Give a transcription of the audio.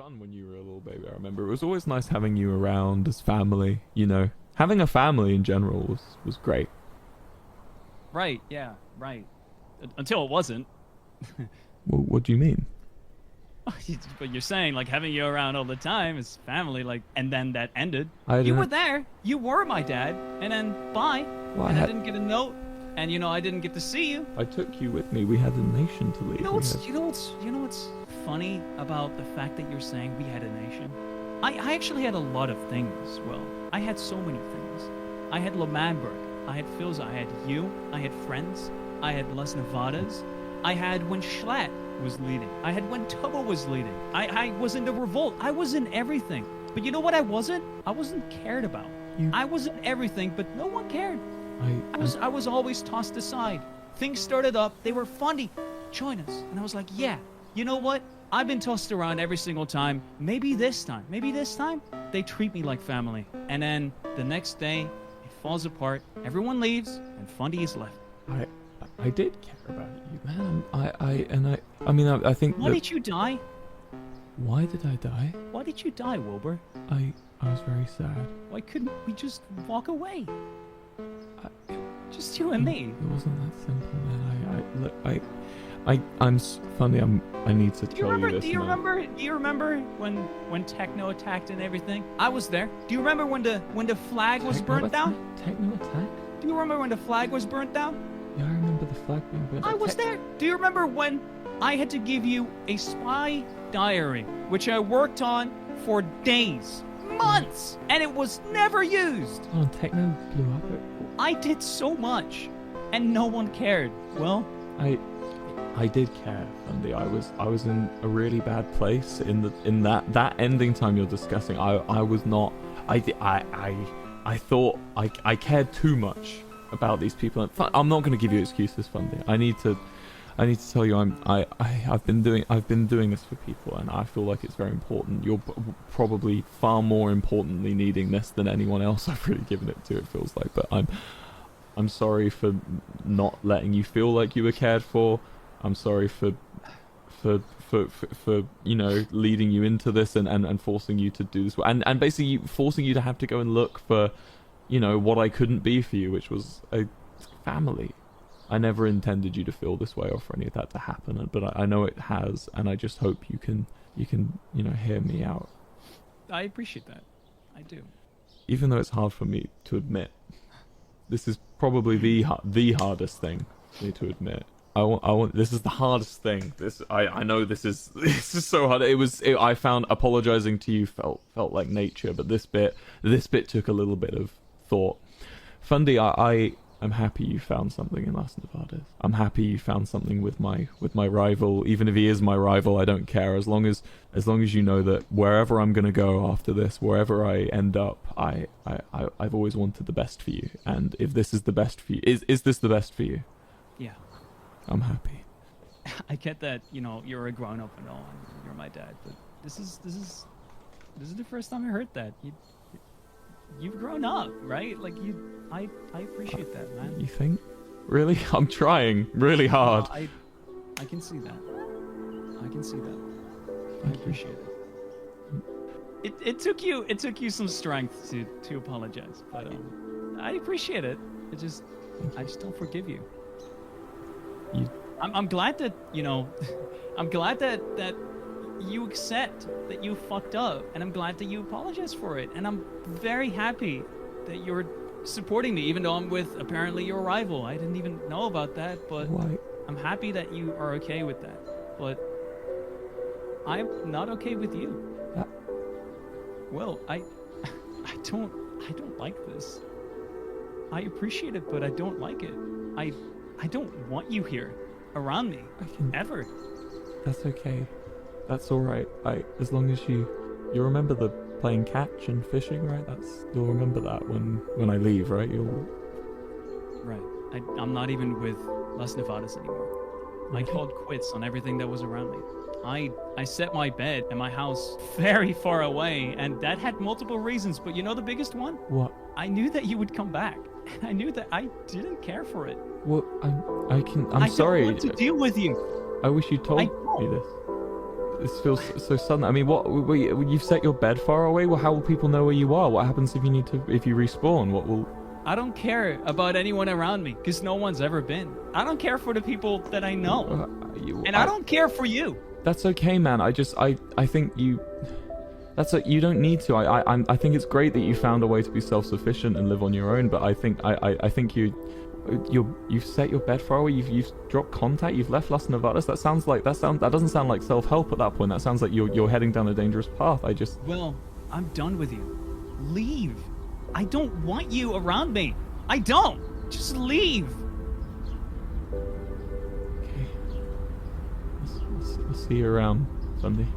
fun when you were a little baby. I remember it was always nice having you around as family. You know, having a family in general was great. Right, yeah, right. Until it wasn't. Well, what do you mean? But you're saying, like, having you around all the time is family, like, and then that ended. I You didn't- were there. You were my dad. And then, bye. Well, And I didn't get a note. And, you know, I didn't get to see you. I took you with me. We had a nation to lead. You know what's funny about the fact that you're saying we had a nation? I actually had a lot of things. Well, I had so many things. I had Lemamberg. I had Philza. I had you. I had friends. I had Las Nevadas. I had when Schlatt was leading. I had when Tubbo was leading. I was in the revolt. I was in everything. But you know what I wasn't? I wasn't cared about. I was in everything, but no one cared. I was always tossed aside. Things started up. They were fundy. Join us. And I was like, yeah, you know what? I've been tossed around every single time. Maybe this time, they treat me like family. And then the next day, it falls apart. Everyone leaves, and Fundy is left. I did care about you, man. I think. Why did you die? Why did I die? Why did you die, Wilbur? I was very sad. Why couldn't we just walk away? Just you and me. It wasn't that simple, man. I'm funny. I need to tell you this. Do you remember when Techno attacked and everything? I was there. Do you remember when the flag was burnt down? Techno attack? Do you remember when the flag was burnt down? Yeah, I remember the flag being burnt. I was there. Do you remember when I had to give you a spy diary, which I worked on for days, months, and it was never used? Oh, Techno blew up. I did so much, and no one cared. Well, I did care, Fundy. I was in a really bad place in that ending time you're discussing. I was not. I thought I cared too much about these people. I'm not going to give you excuses, Fundy. I need to tell you I've been doing this for people, and I feel like it's very important. You're probably far more importantly needing this than anyone else I've really given it to. It feels like, but I'm sorry for not letting you feel like you were cared for. I'm sorry for you know, leading you into this and forcing you to do this, and basically forcing you to have to go and look for, you know, what I couldn't be for you, which was a family. I never intended you to feel this way or for any of that to happen, but I know it has, and I just hope you can you know, hear me out. I appreciate that. I do. Even though it's hard for me to admit, this is probably the hardest thing for me to admit. I want. This is the hardest thing. I know this is so hard. I found apologizing to you felt like nature, but this bit took a little bit of thought. Fundy, I'm happy you found something in Las Nevadas. I'm happy you found something with my rival. Even if he is my rival, I don't care. As long as you know that wherever I'm gonna go after this, wherever I end up, I've always wanted the best for you. And if this is the best for you, is this the best for you? Yeah. I'm happy. I get that, you know, you're a grown up and all, and you're my dad, but this is the first time I heard that. You've grown up, right? Like I appreciate that, man. You think? Really? I'm trying really hard. I can see that. I can see that. I appreciate it. It took you some strength to apologize, but I appreciate it. I just don't forgive you. I'm glad that, you know, I'm glad that you accept that you fucked up, and I'm glad that you apologize for it, and I'm very happy that you're supporting me, even though I'm with apparently your rival. I didn't even know about that, but Why? I'm happy that you are okay with that, but I'm not okay with you. Well, I don't like this. I appreciate it, but I don't like it. I don't want you here around me ever. That's okay. That's all right. As long as you remember the playing catch and fishing, right? You'll remember that when I leave, right? Right. I'm not even with Las Nevadas anymore. I called quits on everything that was around me. I set my bed in my house very far away, and that had multiple reasons, but you know the biggest one? What? I knew that you would come back, and I knew that I didn't care for it. Well, I'm sorry. I don't want to deal with you. I wish you told me this. This feels so sudden. I mean, you've set your bed far away? Well, how will people know where you are? What happens if you respawn? What will... I don't care about anyone around me, because no one's ever been. I don't care for the people that I know. I don't care for you. That's okay, man. I think you... you don't need to. I think it's great that you found a way to be self-sufficient and live on your own, but I think you've set your bed far away, you've dropped contact, you've left Las Nevadas. That doesn't sound like self-help at that point. That sounds like you're heading down a dangerous path. Well, I'm done with you. Leave. I don't want you around me. I don't. Just leave. Okay. I'll see you around, Fundy.